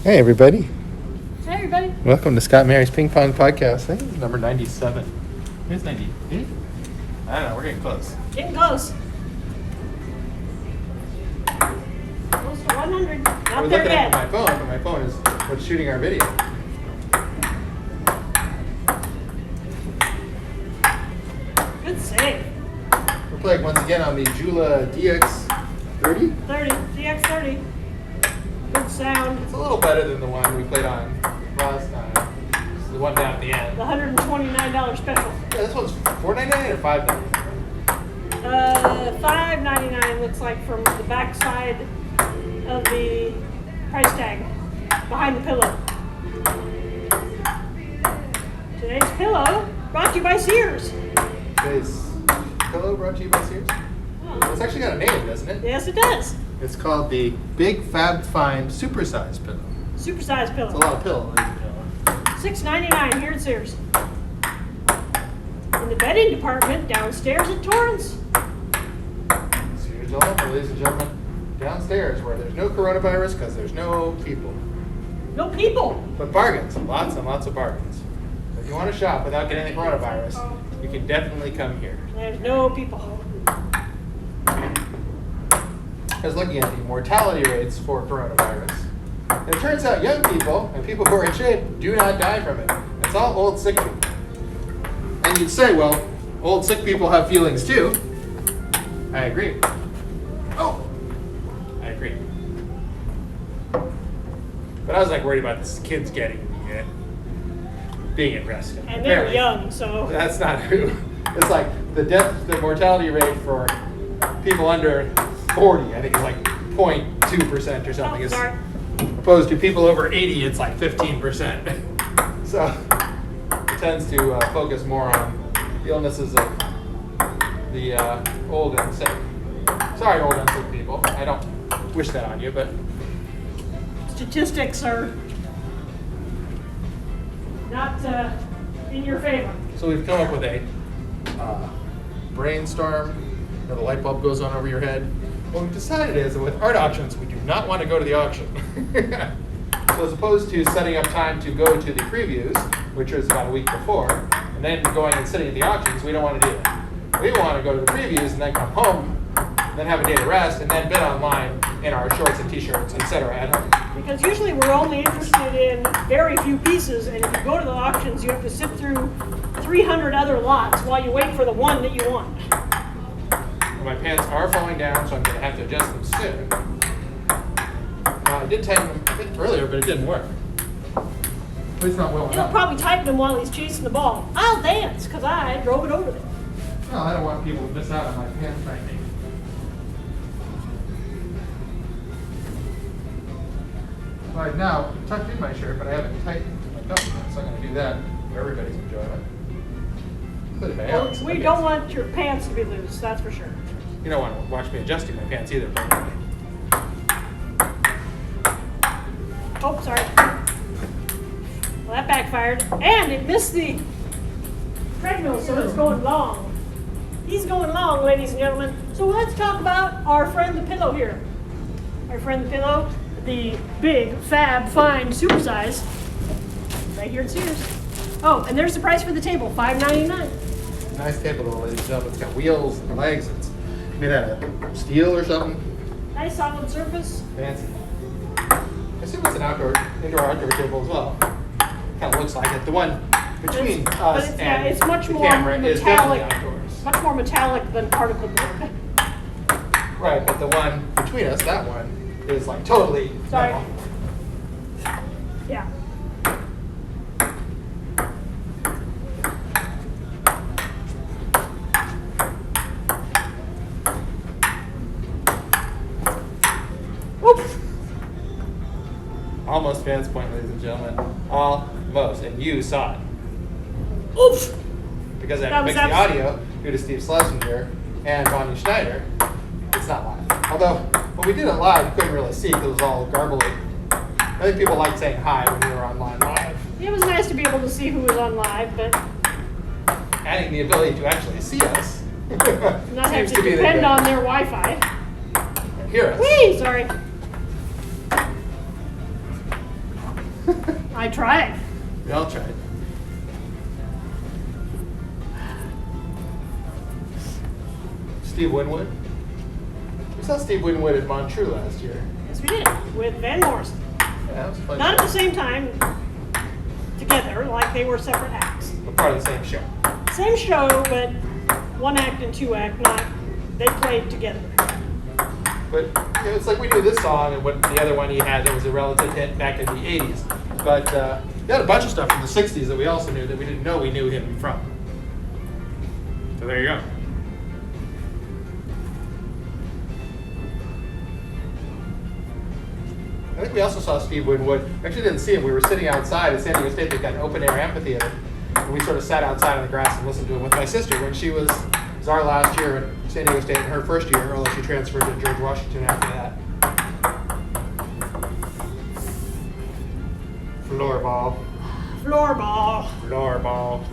Hey, everybody. Hey, everybody. Welcome to Scott Mary's Ping Pong Podcast. I think it's number 97. It's 98? I don't know. We're getting close. Getting close. Close to 100. I Not was there looking at yet. my phone, but my phone is what's shooting our video. Good save. We're playing once again on the Jula DX30. 30. DX30. Good sound. It's a little better than the one we played on last time. This is the one down at the end. The $129 special. Yeah, this one's $4.99 or $5.99? $5.99 looks like from the back side of the price tag. Behind the pillow. Today's pillow brought to you by Sears. Today's pillow brought to you by Sears. Oh, It's actually got a name, doesn't it? yes, it does. It's called the Big Fab Fine Supersize Pillow. Supersized pillow. It's a lot of pillow, ladies and gentlemen. $6.99 here at Sears. In the bedding department downstairs at Torrance. Sears Elevator, ladies and gentlemen, downstairs where there's no coronavirus because there's no people. No people. But bargains, lots and lots of bargains. So if you want to shop without getting the coronavirus, you can definitely come here. There's no people. I was looking at the mortality rates for coronavirus. And it turns out young people and people who are in shape do not die from it. It's all old sick people. And you'd say, well, old sick people have feelings too. I agree. Oh, I agree. But I was like worried about the kids being arrested. And they're Apparently, young, so. that's not who. It's like the mortality rate for people under 40, I think is like 0.2% or something. Oh, It's sorry. opposed to people over 80, it's like 15%. So it tends to focus more on the illnesses of the old and sick. Sorry, old and sick people. I don't wish that on you, but Statistics are not in your favor. so we've come up with a brainstorm. You know, the light bulb goes on over your head. What we've decided is that with art auctions, we do not want to go to the auction. So as opposed to setting up time to go to the previews, which is about a week before, and then going and sitting at the auctions, we don't want to do that. We want to go to the previews and then come home, and then have a day to rest, and then bid online in our shorts and t-shirts, etc. at home. Because usually we're only interested in very few pieces, and if you go to the auctions, you have to sit through 300 other lots while you wait for the one that you want. My pants are falling down, so I'm going to have to adjust them soon. I did tighten them a bit earlier, but it didn't work. At least not well He'll enough. probably tighten them while he's chasing the ball. I'll dance, because I drove it over there. No, I don't want people to miss out on my pants tightening. I've now tucked in my shirt, but I haven't tightened my belt yet, so I'm going to do that for everybody's enjoyment. Including my own. We don't want your pants to be loose, that's for sure. You don't want to watch me adjusting my pants either, probably. Oh, sorry. Well, that backfired. And it missed the treadmill, so it's going long. He's going long, ladies and gentlemen. So let's talk about our friend the pillow here. Our friend the pillow, the big, fab, fine, supersize. Right here at Sears. Oh, and there's the price for the table, $5.99. Nice table, though, ladies and gentlemen. It's got wheels and legs. It's made out of steel or something. Nice solid surface. Fancy. I assume it's an indoor-outdoor table as well. Kind of looks like it. The one between us and it's much the more camera is definitely metallic. outdoors. Much more metallic than particle board. Right, but the one between us, that one, is like totally Sorry. metal. Yeah. Oops. Almost fans point, ladies and gentlemen. Almost. And you saw it. Oops. Because I That have to was mix the audio due to Steve Schlesinger and Bonnie Schneider. It's not live. Although, when we did it live, you couldn't really see because it was all garbly. I think people liked saying hi when we were online live. It was nice to be able to see who was on live, but Adding the ability to actually see us not have seems to to be the depend good. on their Wi-Fi. And hear us. Whee! Sorry. I tried. We all tried. Steve Winwood. We saw Steve Winwood at Montreux last year. Yes, we did. With Van Morrison. Yeah, that was a fun. Not at show. the same time together, like they were separate acts. But part of the same show. Same show, but one act and two act, not they played together. But it's like we knew this song and what the other one he had that was a relative hit back in the 80s. But he had a bunch of stuff from the 60s that we also knew that we didn't know we knew him from. So there you go. I think we also saw Steve Winwood. We actually didn't see him. We were sitting outside at San Diego State. They've got an open air amphitheater. And we sort of sat outside on the grass and listened to him with my sister when it was our last year at San Diego State and her first year, although she transferred to George Washington after that. Floorball. Floorball. Floorball.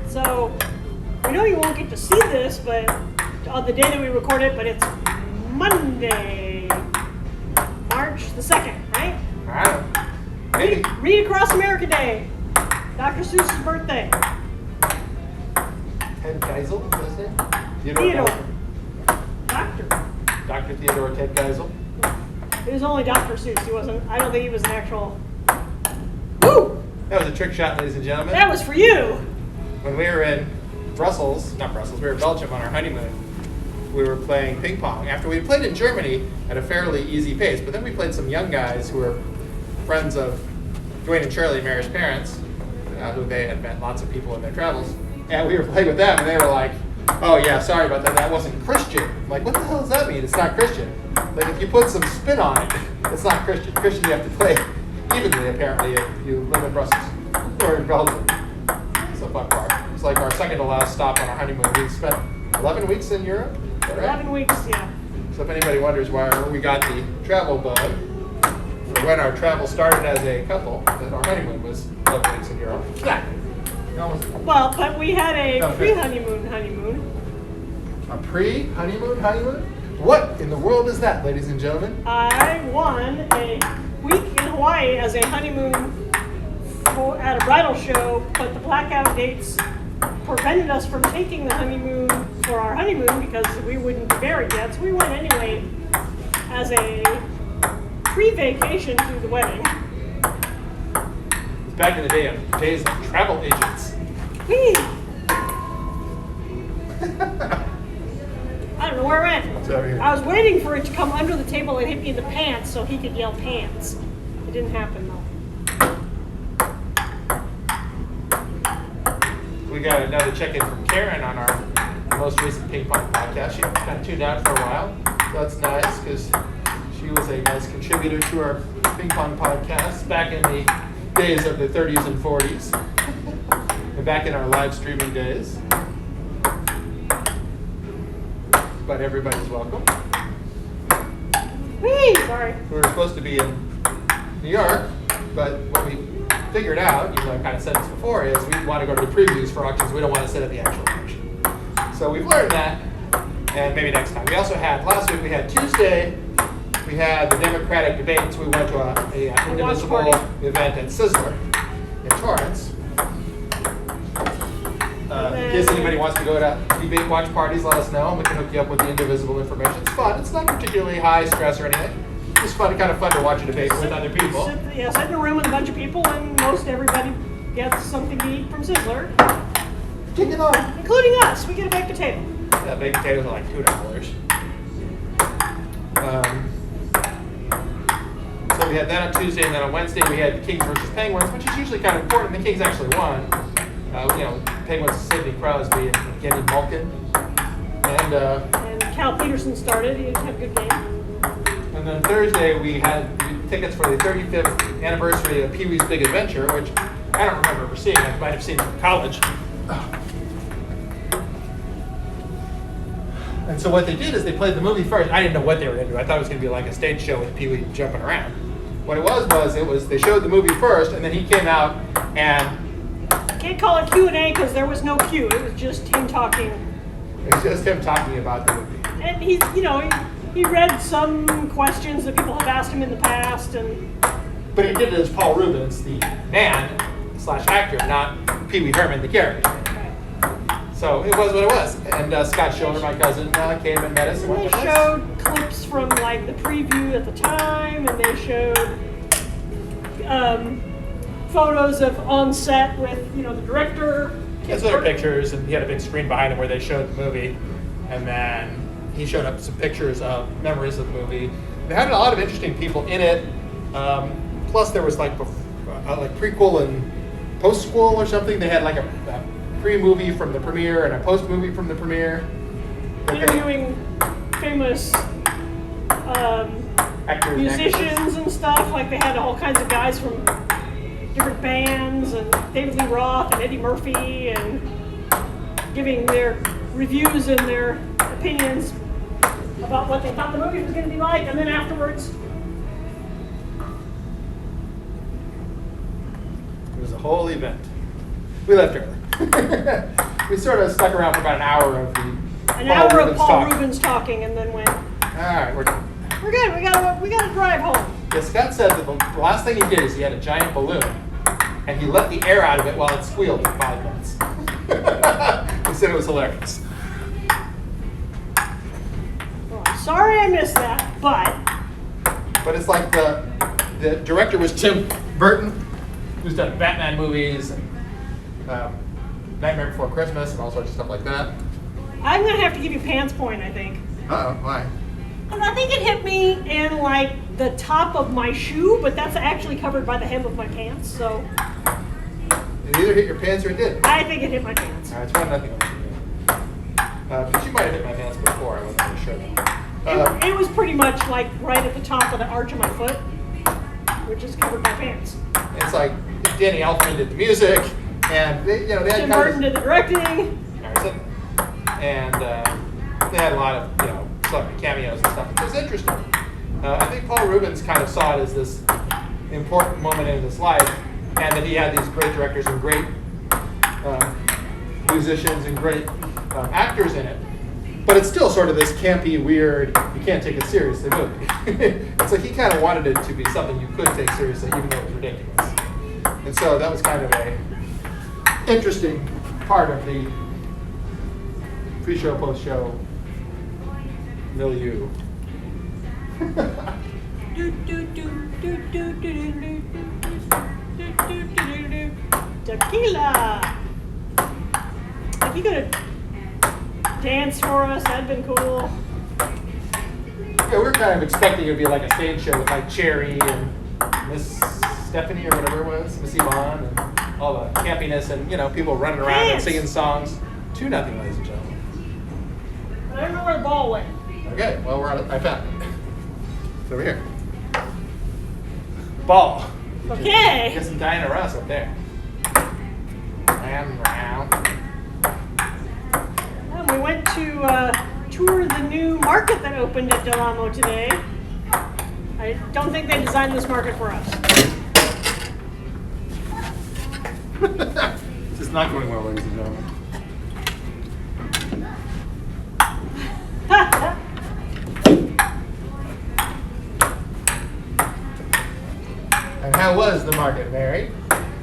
So, we know you won't get to see this, but on the day that we record it, but it's Monday, March the 2nd, right? I don't know. Maybe. Read Across America Day. Dr. Seuss's birthday. Ted Geisel, is his name? Theodore. Geisel. Doctor. Dr. Theodore Ted Geisel. It was only Dr. Seuss. He wasn't, I don't think he was an actual. Woo! That was a trick shot, ladies and gentlemen. That was for you. When we were in Brussels, not Brussels, we were in Belgium on our honeymoon. We were playing ping pong after we played in Germany at a fairly easy pace. But then we played some young guys who were friends of Dwayne and Shirley, Mary's parents, who they had met lots of people in their travels. And we were playing with them, and they were like, "Oh yeah, sorry about that. That wasn't Christian." I'm like, what the hell does that mean? It's not Christian. Like if you put some spin on it, it's not Christian. Christian, you have to play evenly. Apparently, if you live in Brussels or in Belgium. It's a fun part. It's like our second to last stop on our honeymoon. We spent 11 weeks in Europe. Is that right? 11 weeks, yeah. So if anybody wonders why we got the travel bug, or when our travel started as a couple, then our honeymoon was 11 weeks in Europe. Exactly. Well, but we had a No, pre-honeymoon. A pre-honeymoon? What in the world is that, ladies and gentlemen? I won a week in Hawaii as a honeymoon at a bridal show, but the blackout dates prevented us from taking the honeymoon for our honeymoon because we wouldn't be married yet. So we went anyway as a pre-vacation to the wedding. It's back in the days of travel agents. Whee! I don't know where it went. It's over here. I was waiting for it to come under the table and hit me in the pants so he could yell pants. It didn't happen though. We got another check-in from Karen on our most recent ping pong podcast. She kind of tuned out for a while. So that's nice because she was a nice contributor to our ping pong podcast back in the days of the 30s and 40s. And back in our live streaming days. But everybody's welcome. Whee! Sorry. We were supposed to be in New York, but what we figured out, even though I kind of said this before, is we want to go to the previews for auctions. We don't want to sit at the actual auction. So we've learned that, and maybe next time. We also had, last week we had Tuesday, we had the Democratic debates. We went to an indivisible event at Sizzler in Torrance. In case anybody wants to go to debate watch parties, let us know, and we can hook you up with the indivisible information. It's fun. It's not particularly high stress or anything. It's fun, kind of fun to watch a debate with other people. Sit in a room with a bunch of people, and most everybody gets something to eat from Sizzler, Kick it off. including us. We get a baked potato. Yeah, baked potatoes are like $2. So we had that on Tuesday, and then on Wednesday we had the Kings versus Penguins, which is usually kind of important. The Kings actually won. Penguins, Sidney Crosby and Kenny Malkin. And Cal Peterson started. He didn't have a good game. and then Thursday we had tickets for the 35th anniversary of Pee-wee's Big Adventure, which I don't remember ever seeing. I might have seen it in college. And so what they did is they played the movie first. I didn't know what they were going to do. I thought it was going to be like a stage show with Pee-wee jumping around. What it was they showed the movie first, and then he came out and Can't call it Q&A because there was no Q. It was just him talking. it was just him talking about the movie. And he he read some questions that people have asked him in the past, and But he did it as Paul Rubens, the man/actor, not Pee Wee Herman, the character. So it was what it was. And Scott Schiller, my cousin, came and met us. And they showed clips from like the preview at the time, and they showed photos of on set with the director. Yeah, so there were pictures, and he had a big screen behind him where they showed the movie, and then he showed up some pictures of memories of the movie. They had a lot of interesting people in it. Plus, there was like prequel and post-sequel or something. They had like a pre-movie from the premiere and a post-movie from the premiere. Interviewing famous Actors, musicians and stuff. Like they had all kinds of guys from different bands, and David Lee Roth and Eddie Murphy, and giving their reviews and their opinions about what they thought the movie was going to be like. And then afterwards, it was a whole event. We left early. We sort of stuck around for about an hour of Paul Rubens talking, and then went. All right, we're done. We're good. We gotta drive home. Yeah, Scott said that the last thing he did is he had a giant balloon, and he let the air out of it while it squealed for 5 minutes. He said it was hilarious. Well, I'm sorry I missed that, but it's like the director was Tim Burton, who's done Batman movies, and Nightmare Before Christmas, and all sorts of stuff like that. I'm gonna have to give you pants point, I think. Uh-oh, why? And I think it hit me in like the top of my shoe, but that's actually covered by the hem of my pants, so. It either hit your pants or it did. I think it hit my pants. All right, it's 1-0. But you might have hit my pants before, I wasn't really sure. It was pretty much like right at the top of the arch of my foot, which is covered by pants. It's like Danny Elfman did the music, and they had Tim Burton did the directing. And they had a lot of celebrity cameos and stuff. It was interesting. I think Paul Rubens kind of saw it as this important moment in his life, and that he had these great directors and great musicians and great actors in it. But it's still sort of this campy, weird, you can't take it seriously movie. It's like he kind of wanted it to be something you could take seriously, even though it was ridiculous. And so that was kind of a interesting part of the pre-show, post-show milieu. Tequila! If you could have danced for us, that'd been cool. Yeah, we were kind of expecting it to be like a stage show with like Cherry and Miss Stephanie or whatever it was, Miss Yvonne, and all the campiness and people running around and singing songs. 2-0, ladies and gentlemen. I don't know where the ball went. Okay, well I found it. It's over here. Ball. Okay. Get some Diana Ross up there. And round. And we went to tour the new market that opened at Del Amo today. I don't think they designed this market for us. This is not going well, ladies and gentlemen. And how was the market, Mary?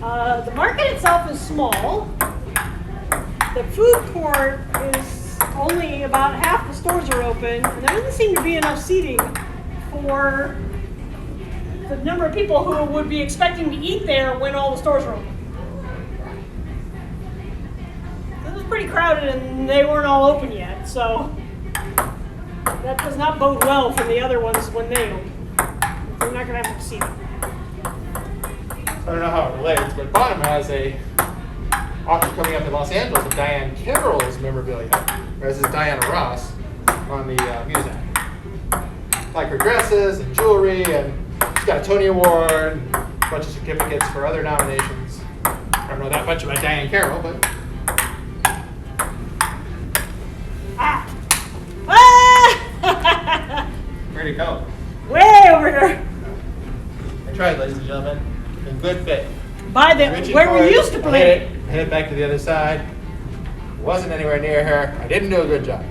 The market itself is small. The food court is only about half the stores are open, and there doesn't seem to be enough seating for the number of people who would be expecting to eat there when all the stores are open. It was pretty crowded, and they weren't all open yet, so that does not bode well for the other ones when they open. We're not going to have enough seating. I don't know how it relates, but Bonham has a auction coming up in Los Angeles of Diane Carroll's memorabilia, whereas it's Diana Ross on the Muzak. Like her dresses and jewelry, and she's got a Tony Award, and a bunch of certificates for other nominations. I don't know that much about Diane Carroll, but where'd it go? Way over here. I tried, ladies and gentlemen, in good faith. By the Reaching where for we it, used to I play. hit it back to the other side. Wasn't anywhere near her. I didn't do a good job.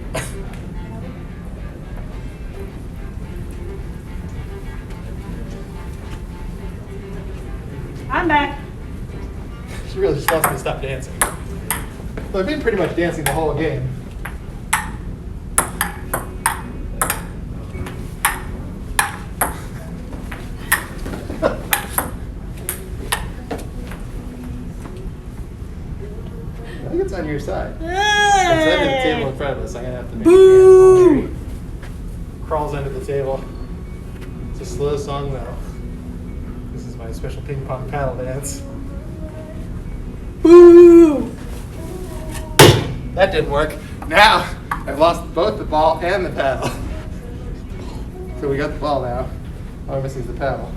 I'm back. She really just wants me to stop dancing. So I've been pretty much dancing the whole game. I think it's on your side. It's under the table in front of us. I'm gonna have to make Boo! it crawls under the table. It's a slow song though. This is my special ping pong paddle dance. Boo! That didn't work. Now I've lost both the ball and the paddle. So we got the ball now. All I'm missing is the paddle.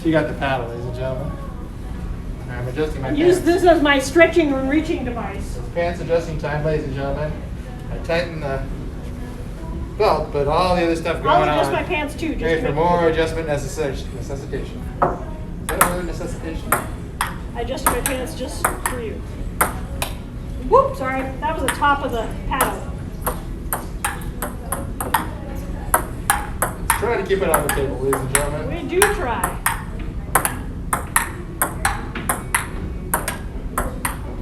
She got the paddle, ladies and gentlemen. I'm adjusting my Use pants. this as my stretching and reaching device. It's pants adjusting time, ladies and gentlemen. I tighten the belt, but all the other stuff going on. I'll adjust my pants too. Just Ready to for make more adjustment necessitation. Is that another necessitation? I adjusted my pants just for you. Whoop, sorry. That was the top of the paddle. Let's try to keep it on the table, ladies and gentlemen. We do try.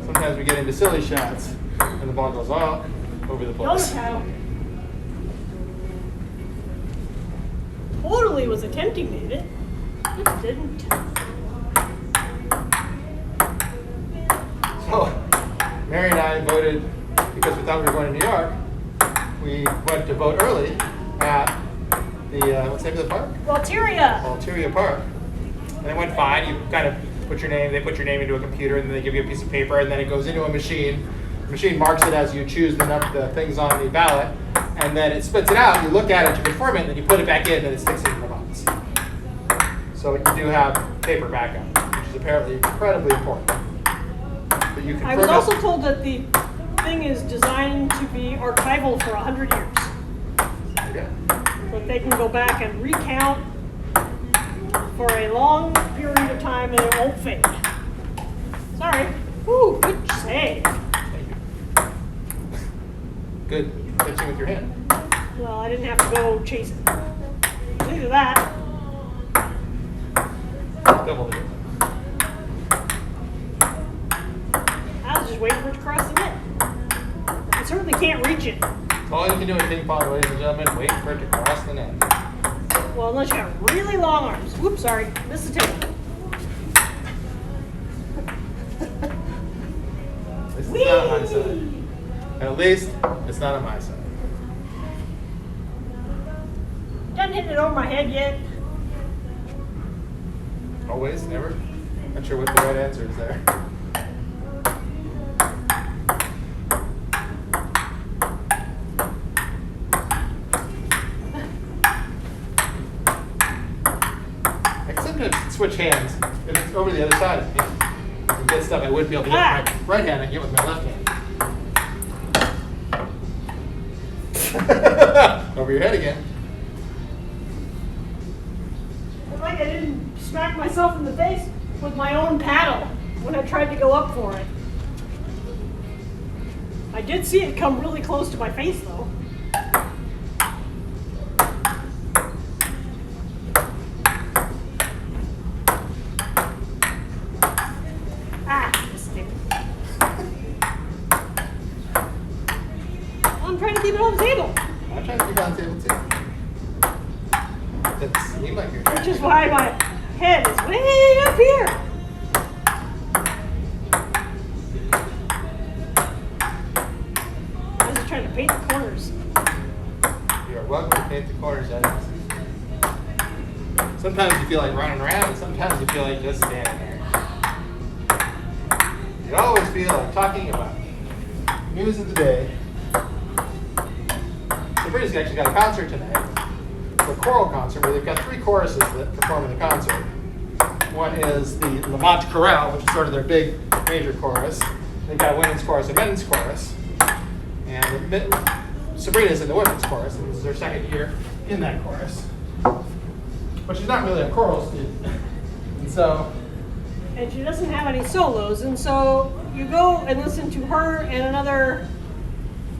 Sometimes we get into silly shots, and the ball goes all over the Notice place. how totally was attempting to hit it. It didn't. So, Mary and I voted, because we thought we were going to New York, we went to vote early at the, what's the name of the park? Walteria. Alteria Park. And it went fine. You kind of put your name, they put your name into a computer, and then they give you a piece of paper, and then it goes into a machine. The machine marks it as you choose the things on the ballot, and then it spits it out. You look at it to confirm it, and then you put it back in, and it sticks it in the box. So you do have paper backup, which is apparently incredibly important. But you I was confirm also it. told that the thing is designed to be archival for 100 years. Yeah. So that they can go back and recount for a long period of time and it won't fade. Sorry. Ooh, good save. Thank you. Good pitching with your hand. Well, I didn't have to go chase it. Look at that. Double it. I was just waiting for it to cross the net. I certainly can't reach it. All you can do in ping pong, ladies and gentlemen, wait for it to cross the net. Well, unless you have really long arms. Whoops, sorry. Missed the table. This is not on my side. At least, it's not on my side. Done hitting it over my head yet. Always, never. Not sure what the right answer is there. I can sometimes switch hands. If it's over the other side of me, and get stuff I wouldn't be able to get with my right hand, I can get with my left hand. Over your head again. It's like I didn't smack myself in the face with my own paddle when I tried to go up for it. I did see it come really close to my face though. Ah, mistake. I'm trying to keep it on the table. I'm trying to keep it on the table too. Doesn't seem like you're Which is why my head is way up here. I was just trying to paint the corners. You are welcome to paint the corners, Edmonds. Sometimes you feel like running around, and sometimes you feel like just standing there. You always feel like talking about news of the day. Sabrina's actually got a concert tonight, a choral concert, where they've got 3 choruses that perform in the concert. One is the Lamont Chorale, which is sort of their big major chorus. They've got a women's chorus, a men's chorus. And Sabrina's in the women's chorus, and this is her second year in that chorus. But she's not really a choral student. And so, And she doesn't have any solos, and so you go and listen to her and another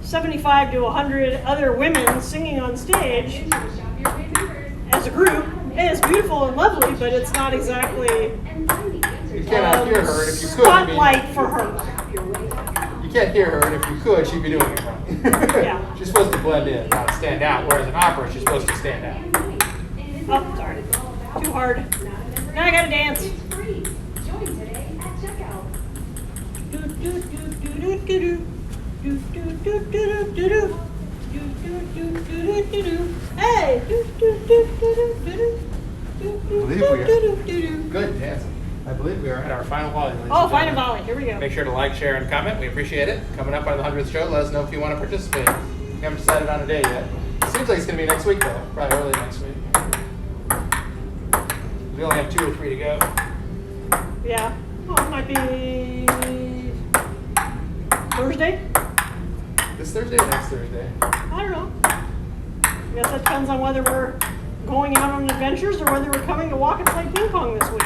75 to 100 other women singing on stage, as a group. And it's beautiful and lovely, but it's not exactly You cannot hear her, and if you could, spotlight for her. you can't hear her, and if you could, she'd be doing it wrong. Yeah. She's supposed to blend in, not stand out, whereas in opera, she's supposed to stand out. Oh, sorry. Too hard. Now I gotta dance. Do, do, do, do, do, do, do. Do, do, do, do, do, do, do. Do, do, do, do, do, do, do. Hey! Do, do, do, do, do, do, do. Do, do, believe do, we are. do, do, do, do. Good dancing. I believe we are at our final volley. ladies Oh, and final gentlemen. volley. Here we go. Make sure to like, share, and comment. We appreciate it. Coming up on the 100th show, let us know if you want to participate. We haven't decided on a day yet. It seems like it's going to be next week, though. Probably early next week. We only have 2 or 3 to go. Yeah. Well, it might be Thursday. This Thursday or next Thursday? I don't know. I guess that depends on whether we're going out on adventures or whether we're coming to walk and play ping pong this week.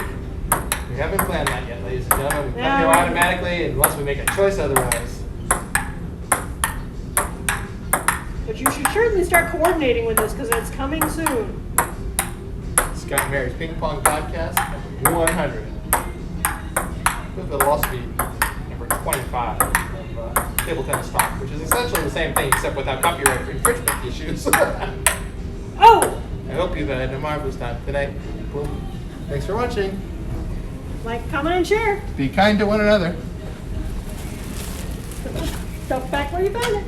We haven't planned that yet, ladies and gentlemen. We come Yeah. here automatically unless we make a choice otherwise. But you should certainly start coordinating with us because it's coming soon. Scott and Mary's Ping Pong Podcast, number 100. It'll also be number 25 of Table Tennis Talk, which is essentially the same thing except without copyright infringement issues. Oh! I hope you've had a marvelous time tonight. Well, thanks for watching. Like, comment, and share. Be kind to one another. Stuff back where you found it.